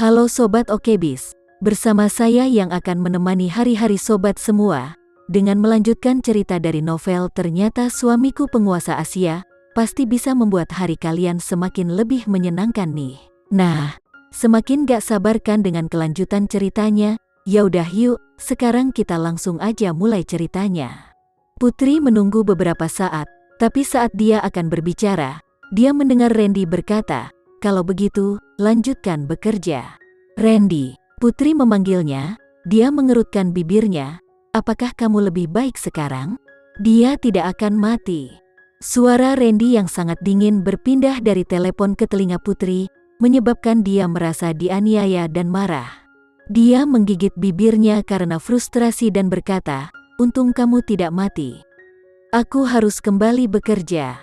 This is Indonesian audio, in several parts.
Halo Sobat Okebis, bersama saya yang akan menemani hari-hari Sobat semua, dengan melanjutkan cerita dari novel Ternyata Suamiku Penguasa Asia, pasti bisa membuat hari kalian semakin lebih menyenangkan nih. Nah, semakin gak sabar kan dengan kelanjutan ceritanya? Yaudah yuk, sekarang kita langsung aja mulai ceritanya. Putri menunggu beberapa saat, tapi saat dia akan berbicara, dia mendengar Randy berkata, "Kalau begitu, lanjutkan bekerja." "Randy," Putri memanggilnya, dia mengerutkan bibirnya, "apakah kamu lebih baik sekarang?" "Dia tidak akan mati." Suara Randy yang sangat dingin berpindah dari telepon ke telinga Putri, menyebabkan dia merasa dianiaya dan marah. Dia menggigit bibirnya karena frustrasi dan berkata, "Untung kamu tidak mati. Aku harus kembali bekerja."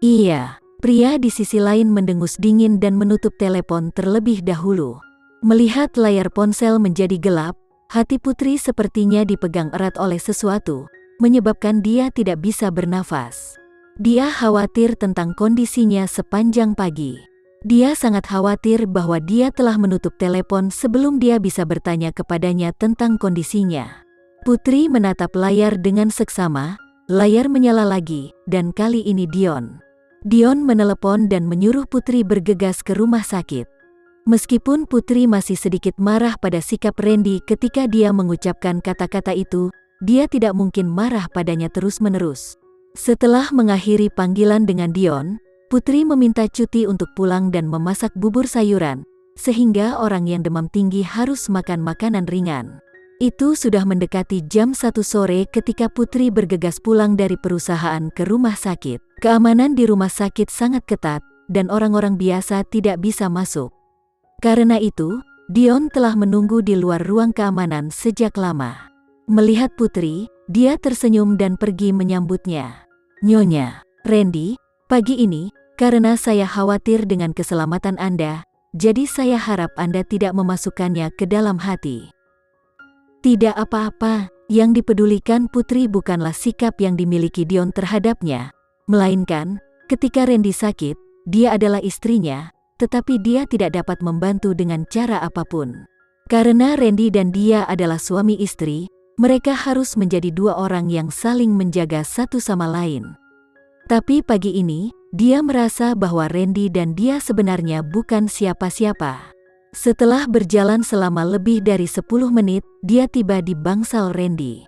"Iya." Pria di sisi lain mendengus dingin dan menutup telepon terlebih dahulu. Melihat layar ponsel menjadi gelap, hati Putri sepertinya dipegang erat oleh sesuatu, menyebabkan dia tidak bisa bernafas. Dia khawatir tentang kondisinya sepanjang pagi. Dia sangat khawatir bahwa dia telah menutup telepon sebelum dia bisa bertanya kepadanya tentang kondisinya. Putri menatap layar dengan seksama, layar menyala lagi, dan kali ini Dion menelepon dan menyuruh Putri bergegas ke rumah sakit. Meskipun Putri masih sedikit marah pada sikap Randy ketika dia mengucapkan kata-kata itu, dia tidak mungkin marah padanya terus-menerus. Setelah mengakhiri panggilan dengan Dion, Putri meminta cuti untuk pulang dan memasak bubur sayuran, sehingga orang yang demam tinggi harus makan makanan ringan. Itu sudah mendekati jam 1 sore ketika Putri bergegas pulang dari perusahaan ke rumah sakit. Keamanan di rumah sakit sangat ketat, dan orang-orang biasa tidak bisa masuk. Karena itu, Dion telah menunggu di luar ruang keamanan sejak lama. Melihat Putri, dia tersenyum dan pergi menyambutnya. "Nyonya, Randy, pagi ini, karena saya khawatir dengan keselamatan Anda, jadi saya harap Anda tidak memasukkannya ke dalam hati." "Tidak apa-apa." Yang dipedulikan Putri bukanlah sikap yang dimiliki Dion terhadapnya, melainkan, ketika Randy sakit, dia adalah istrinya, tetapi dia tidak dapat membantu dengan cara apapun. Karena Randy dan dia adalah suami istri, mereka harus menjadi dua orang yang saling menjaga satu sama lain. Tapi pagi ini, dia merasa bahwa Randy dan dia sebenarnya bukan siapa-siapa. Setelah berjalan selama lebih dari 10 menit, dia tiba di bangsal Randy.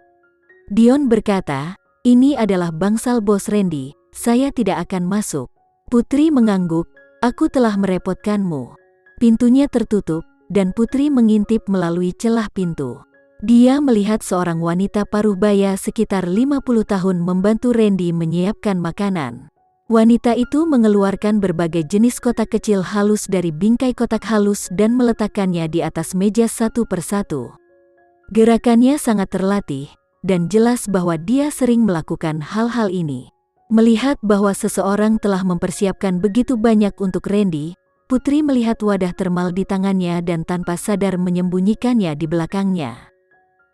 Dion berkata, "Ini adalah bangsal bos Randy, saya tidak akan masuk." Putri mengangguk, "Aku telah merepotkanmu." Pintunya tertutup, dan Putri mengintip melalui celah pintu. Dia melihat seorang wanita paruh baya sekitar 50 tahun membantu Randy menyiapkan makanan. Wanita itu mengeluarkan berbagai jenis kotak kecil halus dari bingkai kotak halus dan meletakkannya di atas meja satu persatu. Gerakannya sangat terlatih, dan jelas bahwa dia sering melakukan hal-hal ini. Melihat bahwa seseorang telah mempersiapkan begitu banyak untuk Randy, Putri melihat wadah termal di tangannya dan tanpa sadar menyembunyikannya di belakangnya.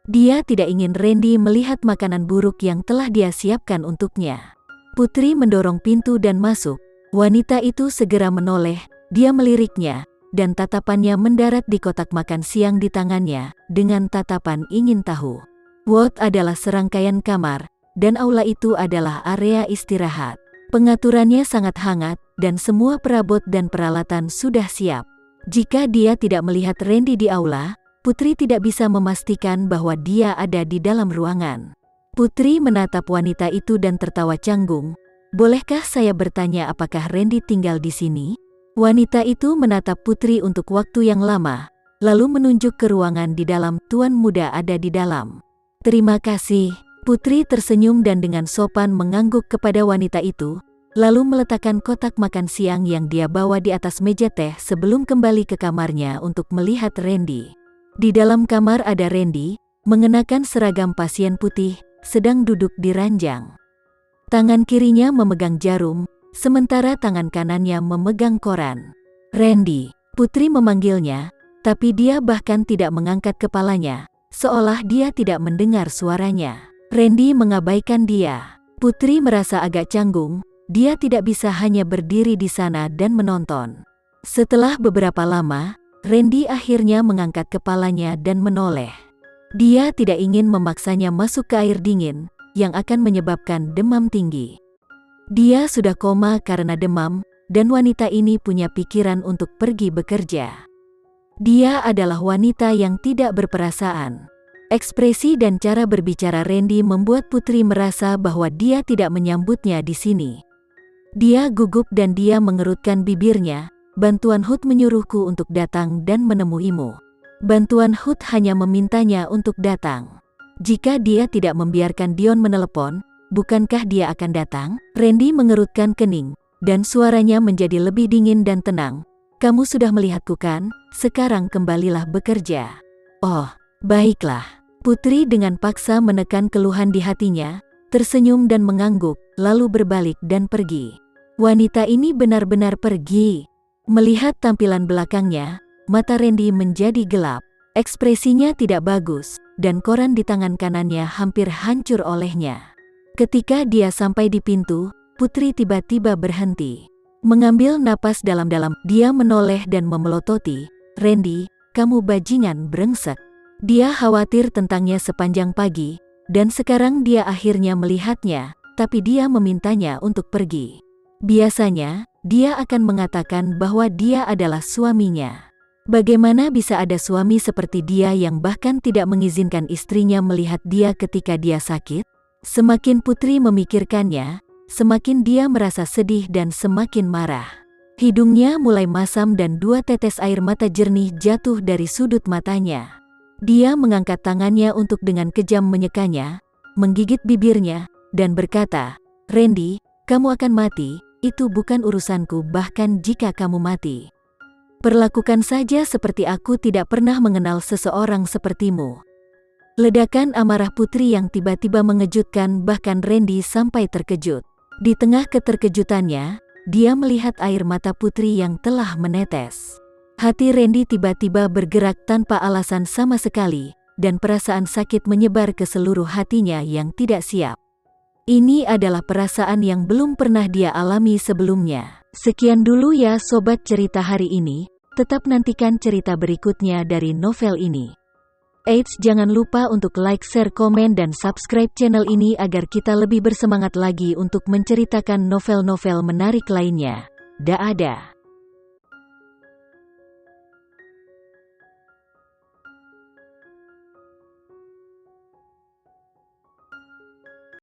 Dia tidak ingin Randy melihat makanan buruk yang telah dia siapkan untuknya. Putri mendorong pintu dan masuk. Wanita itu segera menoleh, dia meliriknya, dan tatapannya mendarat di kotak makan siang di tangannya, dengan tatapan ingin tahu. Ward adalah serangkaian kamar, dan aula itu adalah area istirahat. Pengaturannya sangat hangat, dan semua perabot dan peralatan sudah siap. Jika dia tidak melihat Randy di aula, Putri tidak bisa memastikan bahwa dia ada di dalam ruangan. Putri menatap wanita itu dan tertawa canggung. "Bolehkah saya bertanya apakah Randy tinggal di sini?" Wanita itu menatap Putri untuk waktu yang lama, lalu menunjuk ke ruangan di dalam. "Tuan muda ada di dalam." "Terima kasih." Putri tersenyum dan dengan sopan mengangguk kepada wanita itu, lalu meletakkan kotak makan siang yang dia bawa di atas meja teh sebelum kembali ke kamarnya untuk melihat Randy. Di dalam kamar ada Randy, mengenakan seragam pasien putih, sedang duduk di ranjang. Tangan kirinya memegang jarum, sementara tangan kanannya memegang koran. "Randy," Putri memanggilnya, tapi dia bahkan tidak mengangkat kepalanya, seolah dia tidak mendengar suaranya. Randy mengabaikan dia. Putri merasa agak canggung, dia tidak bisa hanya berdiri di sana dan menonton. Setelah beberapa lama, Randy akhirnya mengangkat kepalanya dan menoleh. Dia tidak ingin memaksanya masuk ke air dingin yang akan menyebabkan demam tinggi. Dia sudah koma karena demam, dan wanita ini punya pikiran untuk pergi bekerja. Dia adalah wanita yang tidak berperasaan. Ekspresi dan cara berbicara Randy membuat Putri merasa bahwa dia tidak menyambutnya di sini. Dia gugup dan dia mengerutkan bibirnya. Bantuan Hood menyuruhku untuk datang dan menemuimu. Bantuan Hood hanya memintanya untuk datang. Jika dia tidak membiarkan Dion menelepon, bukankah dia akan datang? Randy mengerutkan kening, dan suaranya menjadi lebih dingin dan tenang. Kamu sudah melihatku kan? Sekarang kembalilah bekerja. Oh, baiklah. Putri dengan paksa menekan keluhan di hatinya, tersenyum dan mengangguk, lalu berbalik dan pergi. Wanita ini benar-benar pergi. Melihat tampilan belakangnya, mata Randy menjadi gelap. Ekspresinya tidak bagus, dan koran di tangan kanannya hampir hancur olehnya. Ketika dia sampai di pintu, Putri tiba-tiba berhenti. Mengambil napas dalam-dalam, dia menoleh dan memelototi. Randy, kamu bajingan brengsek. Dia khawatir tentangnya sepanjang pagi, dan sekarang dia akhirnya melihatnya, tapi dia memintanya untuk pergi. Biasanya, dia akan mengatakan bahwa dia adalah suaminya. Bagaimana bisa ada suami seperti dia yang bahkan tidak mengizinkan istrinya melihat dia ketika dia sakit? Semakin Putri memikirkannya, semakin dia merasa sedih dan semakin marah. Hidungnya mulai masam dan 2 tetes air mata jernih jatuh dari sudut matanya. Dia mengangkat tangannya untuk dengan kejam menyekanya, menggigit bibirnya, dan berkata, Randy, kamu akan mati. Itu bukan urusanku bahkan jika kamu mati. Perlakukan saja seperti aku tidak pernah mengenal seseorang sepertimu. Ledakan amarah Putri yang tiba-tiba mengejutkan bahkan Randy sampai terkejut. Di tengah keterkejutannya, dia melihat air mata Putri yang telah menetes. Hati Randy tiba-tiba bergerak tanpa alasan sama sekali, dan perasaan sakit menyebar ke seluruh hatinya yang tidak siap. Ini adalah perasaan yang belum pernah dia alami sebelumnya. Sekian dulu ya sobat cerita hari ini, tetap nantikan cerita berikutnya dari novel ini. Eits, jangan lupa untuk like, share, komen, dan subscribe channel ini agar kita lebih bersemangat lagi untuk menceritakan novel-novel menarik lainnya. Dah ada.